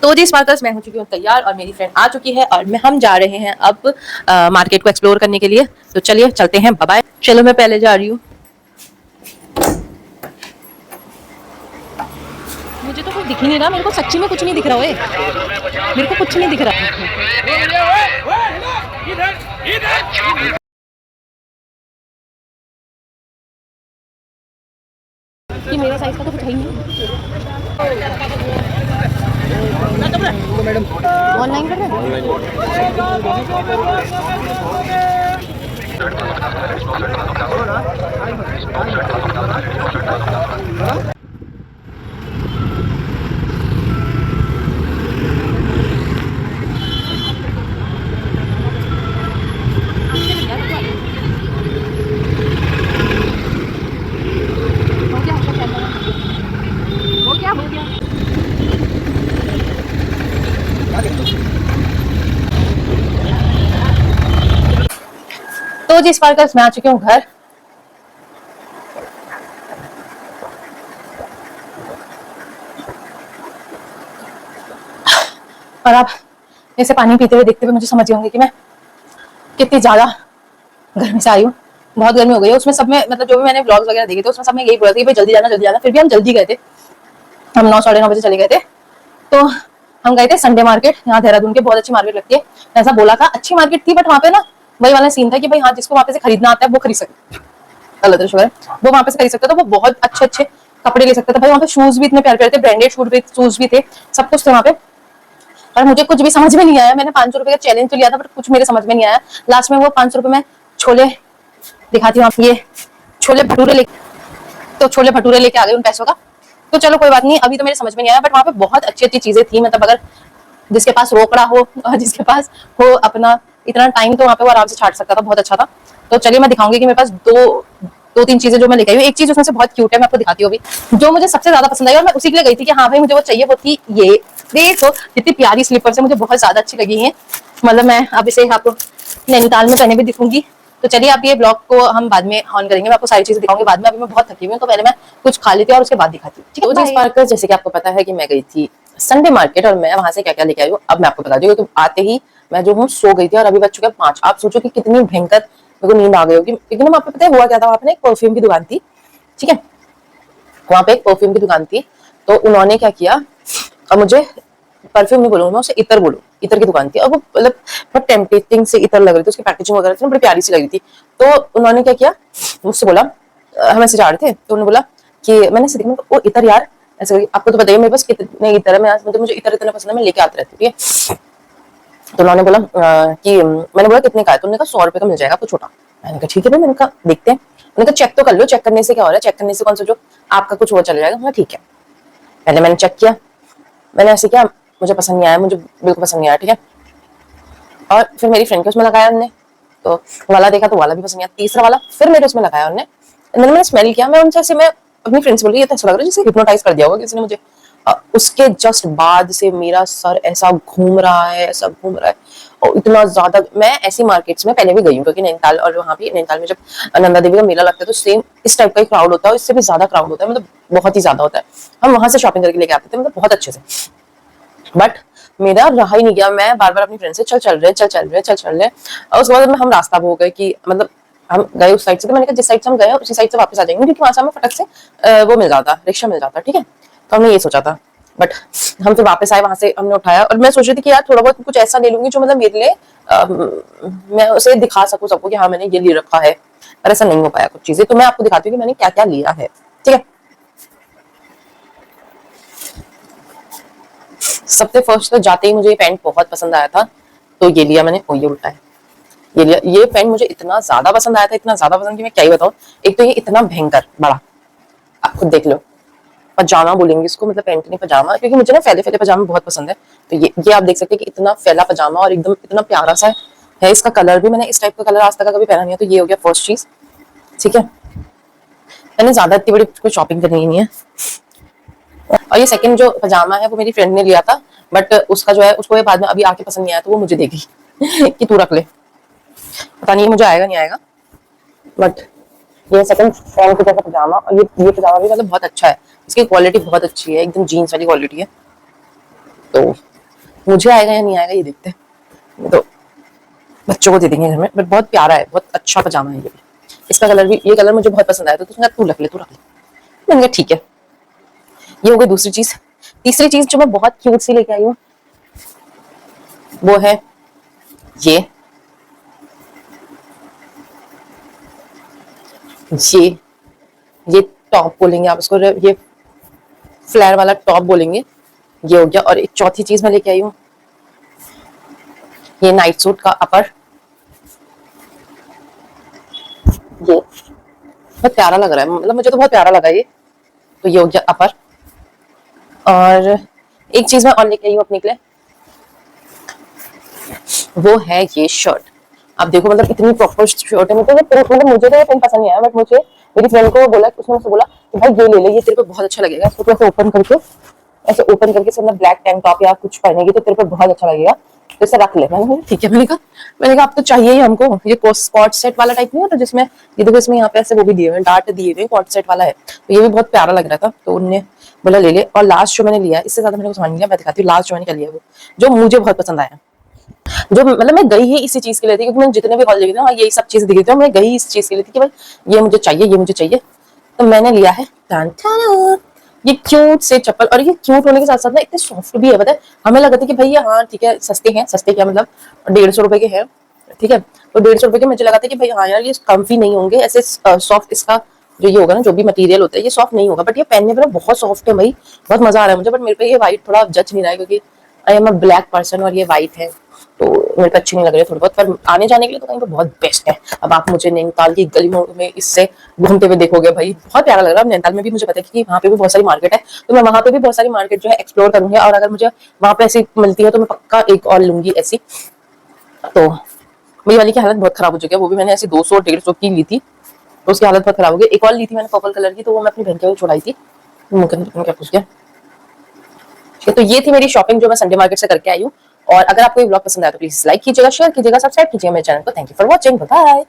तो जी स्पार्कल्स, मैं हो चुकी हूँ तैयार और मेरी फ्रेंड आ चुकी है और हम जा रहे हैं अब मार्केट को एक्सप्लोर करने के लिए। तो चलिए चलते हैं, बाय बाय। चलो मैं पहले जा रही हूँ। मुझे तो कुछ दिख ही नहीं रहा, मेरे को सच्ची में कुछ नहीं दिख रहा है, मेरे को कुछ नहीं दिख रहा। कि मेरा साइज का तो कुछ है ही नहीं। ऑनलाइन कर रहे हैं। तो जी स्पार्कल्स, मैं आ चुकी हूँ घर। और आप ऐसे पानी पीते हुए देखते हुए मुझे समझ गए होंगे कि मैं कितनी ज्यादा गर्मी से आई हूँ। बहुत गर्मी हो गई है। उसमें सब में मतलब जो भी मैंने व्लॉग्स वगैरह देखे थे उसमें सब में यही बोला था कि भाई जल्दी जाना जल्दी जाना। फिर भी हम जल्दी गए थे, हम 9 साढ़े 9 बजे चले गए थे। तो हम गए थे संडे मार्केट, यहाँ देहरादून के बहुत अच्छी मार्केट लगती है, ऐसा बोला था। अच्छी मार्केट थी बट वहाँ पे ना वही वाला सीन था कि भाई हाँ, जिसको वहाँ पे से खरीदना आता है वो खरीद सकता, वो वहाँ पे से खरीद सकता था। वो बहुत अच्छे अच्छे कपड़े ले सकता था भाई। वहाँ पे शूज भी इतने प्यारे प्यारे थे, ब्रांडेड शूज भी थे, सब कुछ थे वहाँ पे। और मुझे कुछ भी समझ में नहीं आया। मैंने 500 रुपए का चैलेंज तो लिया था बट कुछ मेरे समझ में नहीं आया। लास्ट में वो 500 रुपए में छोले दिखाती हूँ आप, ये छोले भटूरे लेके आ गए उन पैसों का। तो चलो कोई बात नहीं, अभी तो मेरे समझ में नहीं आया बट वहाँ पे बहुत अच्छी अच्छी चीजें थी। मतलब अगर जिसके पास रोकड़ा हो और जिसके पास हो अपना इतना टाइम, तो वहाँ पे वो आराम से छाट सकता था, बहुत अच्छा था। तो चलिए मैं दिखाऊंगी कि मेरे पास दो तीन चीजें जो मैं लेके आई हूँ। एक चीज उसमें से बहुत क्यूट है, मैं आपको दिखाती हूँ अभी, जो मुझे सबसे ज्यादा पसंद आई और मैं उसी के लिए गई थी कि हाँ भाई मुझे वो चाहिए। वो थी ये, देखो कितनी प्यारी स्लीपर्स है, मुझे बहुत ज्यादा अच्छी लगी है। मतलब मैं अब इसे आपको नैनीताल में पहने भी दिखूंगी। तो चलिए आप ये ब्लॉग को हम बाद में ऑन करेंगे, मैं आपको सारी चीजें दिखाऊंगी बाद में। अभी मैं बहुत थकी हुई हूँ तो पहले मैं कुछ खा लेती हूँ और उसके बाद दिखाती हूँ, ठीक है। तो जिस पार्क, जैसे कि आपको पता है कि मैं गई थी संडे मार्केट और मैं वहां से क्या क्या लेके आई हूँ अब मैं आपको बता दूँ, क्योंकि आते ही मैं जो हूँ सो गई थी और अभी बज चुके 5। आप सोचो कि कितनी भयंकर मेरे को नींद आ गई होगी। लेकिन आपको पता है हुआ क्या था, वहां पे एक परफ्यूम की दुकान थी, ठीक है। वहां पे एक परफ्यूम की दुकान थी, तो उन्होंने क्या किया, और मुझे परफ्यूम नहीं बोलूंगा, मैं उसे इतर बोलूँ, इतर की दुकान थी। और वो मतलब बहुत टेम्पटिंग से इतर लग रही थी, उसकी पैकेजिंग वगैरह थी बड़ी प्यारी सी लग रही थी। तो उन्होंने क्या किया, मुझसे बोला, हम ऐसे जा रहे थे तो उन्होंने बोला कि मैंने ऐसे देखा, वो इतर यार ऐसे, आपको तो बताइए मेरे पास कितने इतर है, मैं मुझे इतर इतना पसंद है, मैं लेके आती रहती हूँ, ठीक है। तो उन्होंने बोला कि मैंने बोला कितने का है, तो उन्होंने कहा 100 रुपए का मिल जाएगा आपको छोटा। मैंने कहा ठीक है भाई, मैंने कहा देखते हैं। उन्होंने कहा चेक तो कर लो, चेक करने से क्या हो रहा है, चेक करने से कौन सा जो आपका कुछ वो चल जाएगा। हाँ ठीक है। पहले मैंने चेक किया, मैंने ऐसे किया, मुझे पसंद नहीं आया, मुझे बिल्कुल पसंद नहीं आया, ठीक है। और फिर मेरी फ्रेंड के उसमें लगाया उन्होंने, तो वाला देखा तो वाला भी पसंद नहीं आया। तीसरा वाला फिर मेरे उसमें लगाया उन्होंने, मैंने स्मेल किया, मैं उनसे मैं अपनी फ्रेंड से बोल रही, ये तो ऐसा लग रहा है जैसे हिप्नोटाइज कर दिया होगा किसी ने मुझे। उसके जस्ट बाद से मेरा सर ऐसा घूम रहा है, ऐसा घूम रहा है, और इतना ज्यादा। मैं ऐसी मार्केट्स में पहले भी गई हूँ, क्योंकि नैनीताल, और वहाँ भी नैनीताल में जब नंदा देवी का मेला लगता है तो सेम इस टाइप का ही क्राउड होता है, इससे भी ज्यादा क्राउड होता है, मतलब बहुत ही ज्यादा होता है। हम वहां से शॉपिंग करके लेके आते थे, मतलब बहुत अच्छे से। बट मेरा रहा ही नहीं गया, मैं बार बार अपनी फ्रेंड से चल रहे। और उसके बाद में हम रास्ता भूल गए कि मतलब हम गए उस साइड से, तो मैंने कहा जिस साइड से हम गए उसी साइड से वापस आ जाएंगे, क्योंकि वहां से हमें फटक से वो मिल जाता, रिक्शा मिल जाता, ठीक है। तो हमने ये सोचा था, बट हम फिर वापस आए, वहां से हमने उठाया और मैं सोच रही थी कि यार थोड़ा बहुत कुछ ऐसा ले लूंगी जो मतलब मेरे लिए मैं उसे दिखा सकूं सबको कि हाँ मैंने ये ले रखा है, पर ऐसा नहीं हो पाया कुछ चीजें। तो मैं आपको दिखाती हूँ कि मैंने क्या क्या लिया है, ठीक है। सबसे फर्स्ट तो जाते ही मुझे ये पैंट बहुत पसंद आया था, तो ये लिया मैंने। ये उल्टा है, ये लिया। ये पैंट मुझे इतना ज्यादा पसंद आया था, इतना ज्यादा पसंद कि मैं क्या ही बताऊं। एक तो ये इतना भयंकर बड़ा, आप खुद देख लो, पजामा बोलेंगे इसको, मतलब पैंट नहीं पजामा, क्योंकि मुझे ना फैले फैले पजामा बहुत पसंद है। तो ये आप देख सकते हैं कि इतना फैला पजामा और एकदम इतना प्यारा सा है। इसका कलर भी, मैंने इस टाइप का कलर आज तक कभी पहना नहीं है, तो ये हो गया फर्स्ट चीज, ठीक है। मैंने ज्यादा इतनी बड़ी कोई शॉपिंग करनी नहीं है। और ये सेकंड जो पजामा है वो मेरी फ्रेंड ने लिया था, बट उसका जो है उसको ये बाद में अभी आके पसंद नहीं आया, तो वो मुझे देगी कि तू रख ले। पता नहीं मुझे आएगा नहीं आएगा, बट ये सेकंड फ्रेंड का जैसा पजामा। और ये पजामा भी मतलब बहुत अच्छा है, इसकी क्वालिटी बहुत अच्छी है, एकदम जीन्स वाली क्वालिटी है। तो मुझे आएगा या नहीं आएगा ये देखते हैं। तो बच्चों को दे देंगे घर में, बट बहुत प्यारा है, बहुत अच्छा पजामा है ये भी। इसका कलर भी, ये कलर मुझे बहुत पसंद आया, तो उसने कहा तू रख ले, तू रख ले। मैंने कहा ठीक है। ये हो गई दूसरी चीज। तीसरी चीज जो मैं बहुत क्यूट सी लेके आई हूँ वो है ये ये ये टॉप बोलेंगे आप उसको, ये फ्लेयर वाला टॉप बोलेंगे। ये हो गया। और एक चौथी चीज मैं लेके आई हूँ, ये नाइट सूट का अपर। ये बहुत प्यारा लग रहा है, मतलब मुझे तो बहुत प्यारा लगा ये। तो ये हो गया अपर। और एक चीज मैं और लेके आई हूँ अपने के लिए, वो है ये शर्ट। आप देखो मतलब इतनी प्रॉपर शर्ट है। मतलब मुझे तो ये पिंक पसंद नहीं आया, बट मुझे मेरी फ्रेंड को बोला, उसने मुझसे बोला कि भाई ये ले ले, ये तेरे को बहुत अच्छा लगेगा। इसको ऐसे ओपन करके, ऐसे ओपन करके से ब्लैक टैंक टॉप या कुछ पहनेगी तो तेरे को बहुत अच्छा लगेगा, तो इसे रख ले। मैंने बोला ठीक है। मैंने कहा अब तो चाहिए ही हमको। ये कॉर्ड सेट वाला टाइप नहीं होता जिसमें ये देखो, इसमें यहाँ पे ऐसे वो भी दिए हुए हैं, डार्ट दिए हुए हैं, कॉर्ड सेट वाला है। तो ये भी बहुत प्यारा लग रहा था, तो उनने बोला ले ले। और लास्ट जो मैंने लिया, इससे ज्यादा मैंने कुछ मान लिया, मैं दिखाती हूँ लास्ट जो मैंने क्या लिया, वो जो मुझे बहुत पसंद आया, जो मतलब मैं गई ही इसी चीज के लिए थी, क्योंकि मैंने जितने भी कॉलेज देखे थे ना यही सब चीजें दिखी थी, मैं गई इस चीज के लिए थी कि भाई ये मुझे चाहिए, ये मुझे चाहिए। तो मैंने लिया है ये क्यूट से चप्पल। और ये क्यूट होने के साथ साथ ना इतने सॉफ्ट भी है, पता है। हमें लगा था कि भाई हाँ ठीक है, सस्ते हैं, सस्ते क्या मतलब 150 रुपए के हैं, ठीक है। तो 150 रुपए के मुझे लगा था कि भाई हाँ यार ये कम्फी नहीं होंगे, ऐसे सॉफ्ट इसका जो ये होगा ना, जो भी मटेरियल होता है ये सॉफ्ट नहीं होगा, बट ये पहनने पर बहुत सॉफ्ट है भाई, बहुत मजा आ रहा है मुझे। बट मेरे पे ये व्हाइट थोड़ा जच नहीं रहा है, क्योंकि I am a black person और ये व्हाइट है, तो मेरे को अच्छी नहीं लग रही है थोड़ी बहुत। पर आने जाने के लिए तो कहीं पर बहुत बेस्ट है। अब आप मुझे नैनीताल की गलियों में इससे घूमते हुए देखोगे, भाई बहुत प्यारा लग रहा है। नैनीताल में भी मुझे पता है कि वहाँ पे भी बहुत सारी मार्केट है, तो मैं वहाँ पे भी बहुत सारी मार्केट जो है एक्सप्लोर करूंगी। और अगर मुझे वहाँ पे ऐसी मिलती है तो मैं पक्का एक और लूंगी ऐसी। तो मेरी वाली की हालत बहुत खराब हो चुकी है, वो भी मैंने ऐसी 200-150 की ली थी, तो उसकी हालत बहुत खराब हो गई। एक और ली थी मैंने पर्पल कलर की, तो वो मैं अपनी बहन के छुड़ाई थी। मुझे क्या पूछ गया। तो ये थी मेरी शॉपिंग जो मैं संडे मार्केट से करके आई हूँ। और अगर आपको ये ब्लॉग पसंद आया तो प्लीज लाइक कीजिएगा, शेयर कीजिएगा, सब्सक्राइब कीजिएगा मेरे चैनल को। Thank you for watching, bye.